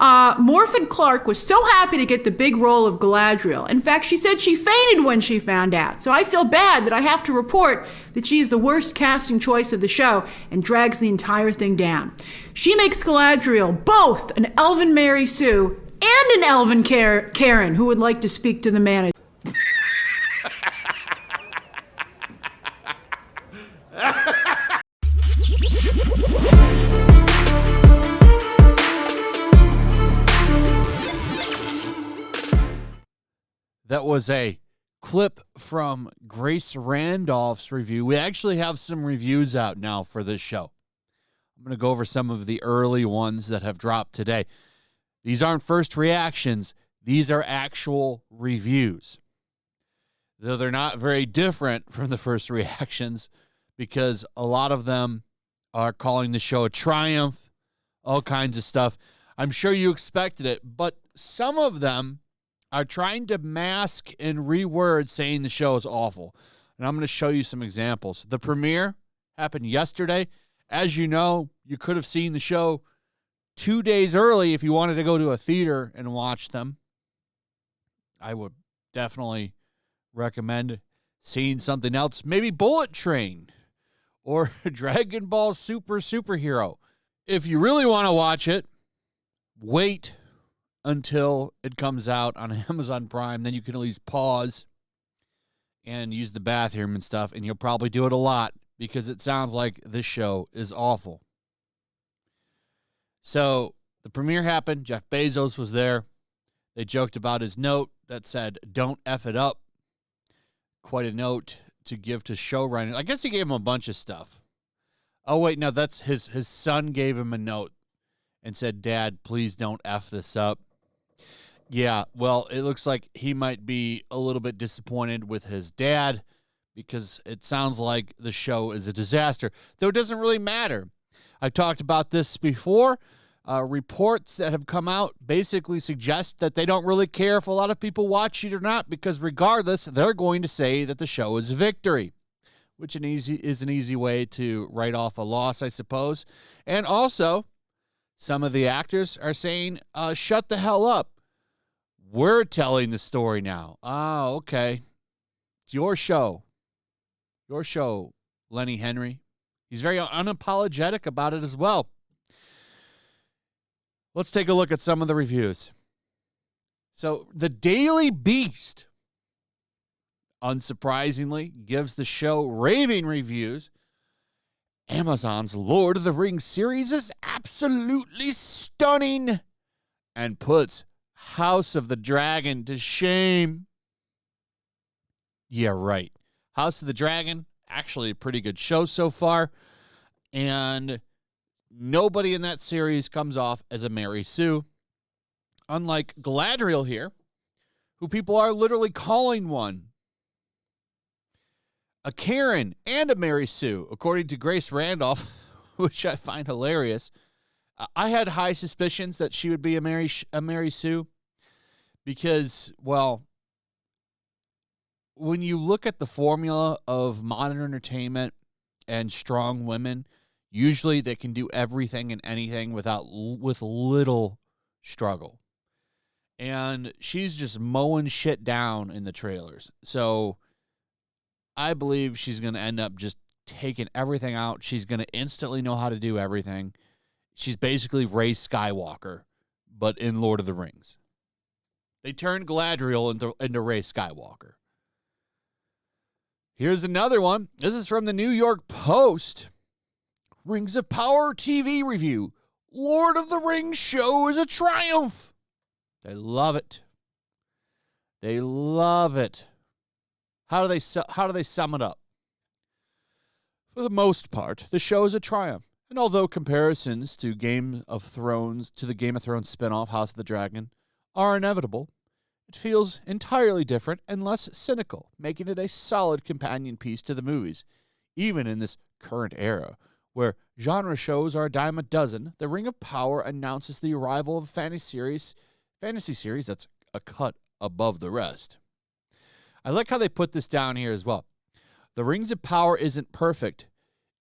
Morfydd Clark was so happy to get the big role of Galadriel. In fact, she said she fainted when she found out. So I feel bad that I have to report that she is the worst casting choice of the show and drags the entire thing down. She makes Galadriel both an elven Mary Sue and an elven Karen who would like to speak to the manager. That was a clip from Grace Randolph's review. We actually have some reviews out now for this show. I'm going to go over some of the early ones that have dropped today. These aren't first reactions. These are actual reviews. Though they're not very different from the first reactions because a lot of them are calling the show a triumph, all kinds of stuff. I'm sure you expected it, but some of them are trying to mask and reword saying the show is awful. And I'm going to show you some examples. The premiere happened yesterday. As you know, you could have seen the show 2 days early if you wanted to go to a theater and watch them. I would definitely recommend seeing something else. Maybe Bullet Train or Dragon Ball Superhero. If you really want to watch it, wait until it comes out on Amazon Prime. Then you can at least pause and use the bathroom and stuff, and you'll probably do it a lot because it sounds like this show is awful. So the premiere happened. Jeff Bezos was there. They joked about his note that said, "Don't F it up." Quite a note to give to showrunners. I guess he gave him a bunch of stuff. Oh, wait, no, that's his son gave him a note and said, "Dad, please don't F this up." Yeah, well, it looks like he might be a little bit disappointed with his dad because it sounds like the show is a disaster, though it doesn't really matter. I've talked about this before. Reports that have come out basically suggest that they don't really care if a lot of people watch it or not because regardless, they're going to say that the show is victory, which is an easy way to write off a loss, I suppose. And also, some of the actors are saying, shut the hell up. We're telling the story now. Oh, okay. It's your show. Your show, Lenny Henry. He's very unapologetic about it as well. Let's take a look at some of the reviews. So, the Daily Beast, unsurprisingly, gives the show raving reviews. Amazon's Lord of the Rings series is absolutely stunning and puts House of the Dragon to shame. Yeah, right. House of the Dragon, actually a pretty good show so far. And nobody in that series comes off as a Mary Sue. Unlike Galadriel here, who people are literally calling one. A Karen and a Mary Sue, according to Grace Randolph, which I find hilarious. I had high suspicions that she would be a Mary Sue because, well, when you look at the formula of modern entertainment and strong women, usually they can do everything and anything with little struggle. And she's just mowing shit down in the trailers. So I believe she's going to end up just taking everything out. She's going to instantly know how to do everything. She's basically Rey Skywalker, but in Lord of the Rings. They turned Galadriel into Rey Skywalker. Here's another one. This is from the New York Post. Rings of Power TV review. Lord of the Rings show is a triumph. They love it. They love it. How do they sum it up? For the most part, the show is a triumph. And although comparisons to the Game of Thrones spinoff House of the Dragon are inevitable, it feels entirely different and less cynical, making it a solid companion piece to the movies. Even in this current era, where genre shows are a dime a dozen, The Ring of Power announces the arrival of a fantasy series that's a cut above the rest. I like how they put this down here as well. The Rings of Power isn't perfect.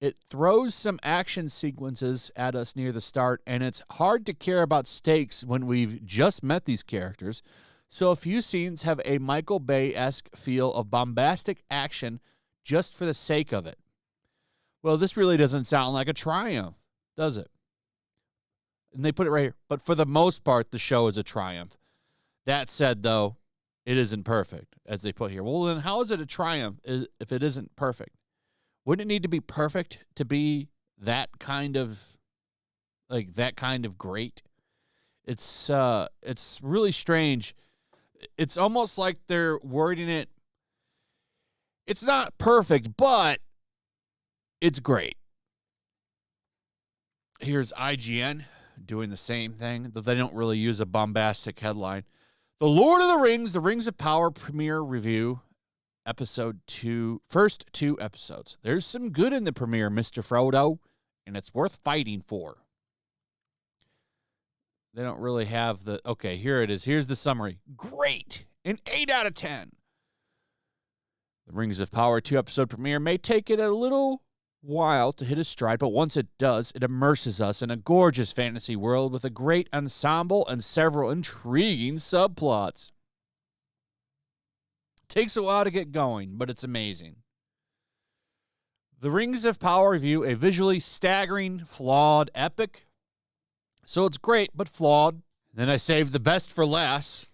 It throws some action sequences at us near the start, and it's hard to care about stakes when we've just met these characters. So a few scenes have a Michael Bay-esque feel of bombastic action just for the sake of it. Well, this really doesn't sound like a triumph, does it? And they put it right here. But for the most part, the show is a triumph. That said, though, it isn't perfect, as they put here. Well, then how is it a triumph if it isn't perfect? Wouldn't it need to be perfect to be that kind of great? It's really strange. It's almost like they're wording it. It's not perfect, but it's great. Here's IGN doing the same thing, though they don't really use a bombastic headline. The Lord of the Rings of Power premiere review. Episode 2, first 2 episodes. There's some good in the premiere, Mr. Frodo, and it's worth fighting for. They don't really have the... Okay, here it is. Here's the summary. Great! An 8 out of 10. The Rings of Power 2 episode premiere may take it a little while to hit its stride, but once it does, it immerses us in a gorgeous fantasy world with a great ensemble and several intriguing subplots. Takes a while to get going, but it's amazing. The Rings of Power review, a visually staggering, flawed epic. So it's great, but flawed. Then I saved the best for last.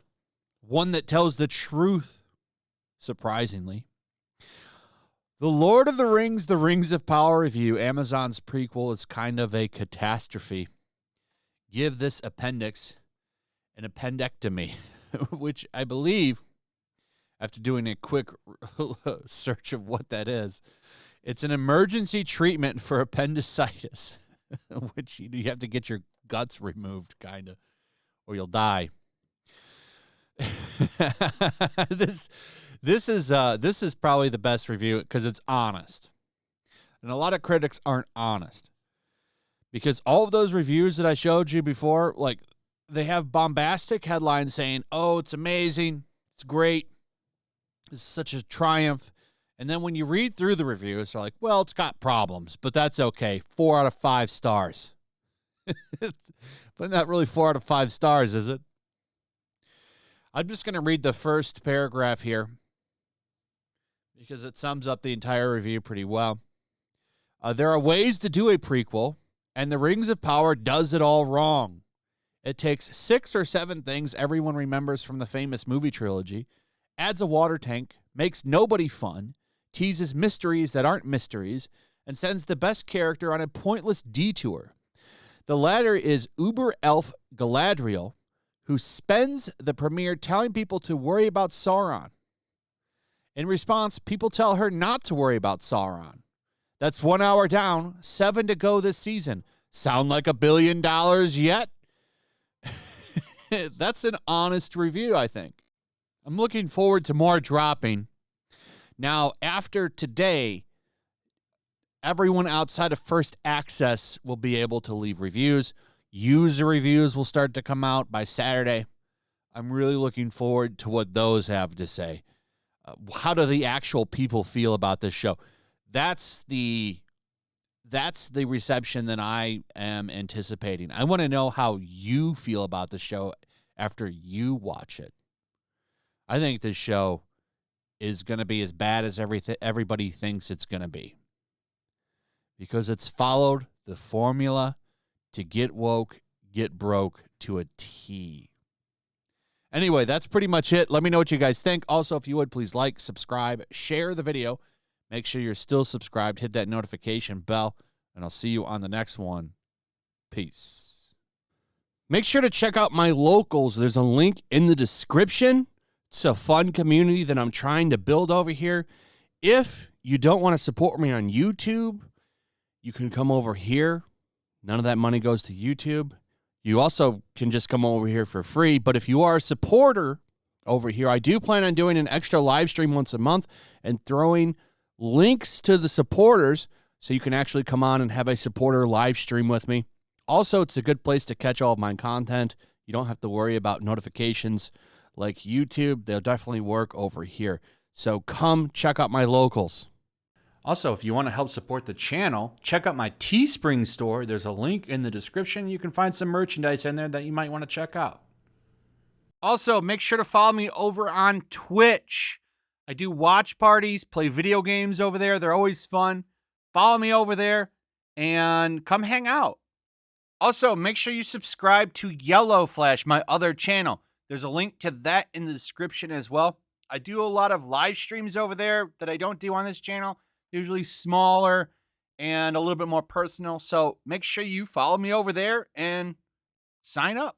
One that tells the truth, surprisingly. The Lord of the Rings of Power review, Amazon's prequel, is kind of a catastrophe. Give this appendix an appendectomy, which I believe... After doing a quick search of what that is, it's an emergency treatment for appendicitis, which you have to get your guts removed, kind of, or you'll die. This is probably the best review because it's honest, and a lot of critics aren't honest because all of those reviews that I showed you before, like they have bombastic headlines saying, "Oh, it's amazing, it's great." It's such a triumph. And then when you read through the reviews, they're like, well, it's got problems, but that's okay. 4 out of 5 stars. But not really 4 out of 5 stars, is it? I'm just going to read the first paragraph here because it sums up the entire review pretty well. There are ways to do a prequel, and the Rings of Power does it all wrong. It takes 6 or 7 things everyone remembers from the famous movie trilogy, adds a water tank, makes nobody fun, teases mysteries that aren't mysteries, and sends the best character on a pointless detour. The latter is Uber Elf Galadriel, who spends the premiere telling people to worry about Sauron. In response, people tell her not to worry about Sauron. That's 1 hour down, 7 to go this season. Sound like $1 billion yet? That's an honest review, I think. I'm looking forward to more dropping. Now, after today, everyone outside of First Access will be able to leave reviews. User reviews will start to come out by Saturday. I'm really looking forward to what those have to say. How do the actual people feel about this show? That's the reception that I am anticipating. I want to know how you feel about the show after you watch it. I think this show is going to be as bad as everybody thinks it's going to be because it's followed the formula to get woke, get broke to a T. Anyway, that's pretty much it. Let me know what you guys think. Also, if you would, please like, subscribe, share the video. Make sure you're still subscribed. Hit that notification bell, and I'll see you on the next one. Peace. Make sure to check out my locals. There's a link in the description. It's a fun community that I'm trying to build over here. If you don't want to support me on YouTube, you can come over here. None of that money goes to YouTube. You also can just come over here for free. But if you are a supporter over here, I do plan on doing an extra live stream once a month and throwing links to the supporters so you can actually come on and have a supporter live stream with me. Also, it's a good place to catch all of my content. You don't have to worry about notifications like YouTube. They'll definitely work over here. So come check out my locals. Also, if you want to help support the channel, check out my Teespring store. There's a link in the description. You can find some merchandise in there that you might want to check out. Also, make sure to follow me over on Twitch. I do watch parties, play video games over there. They're always fun. Follow me over there and come hang out. Also, make sure you subscribe to YellowFlash, my other channel. There's a link to that in the description as well. I do a lot of live streams over there that I don't do on this channel. Usually smaller and a little bit more personal. So make sure you follow me over there and sign up.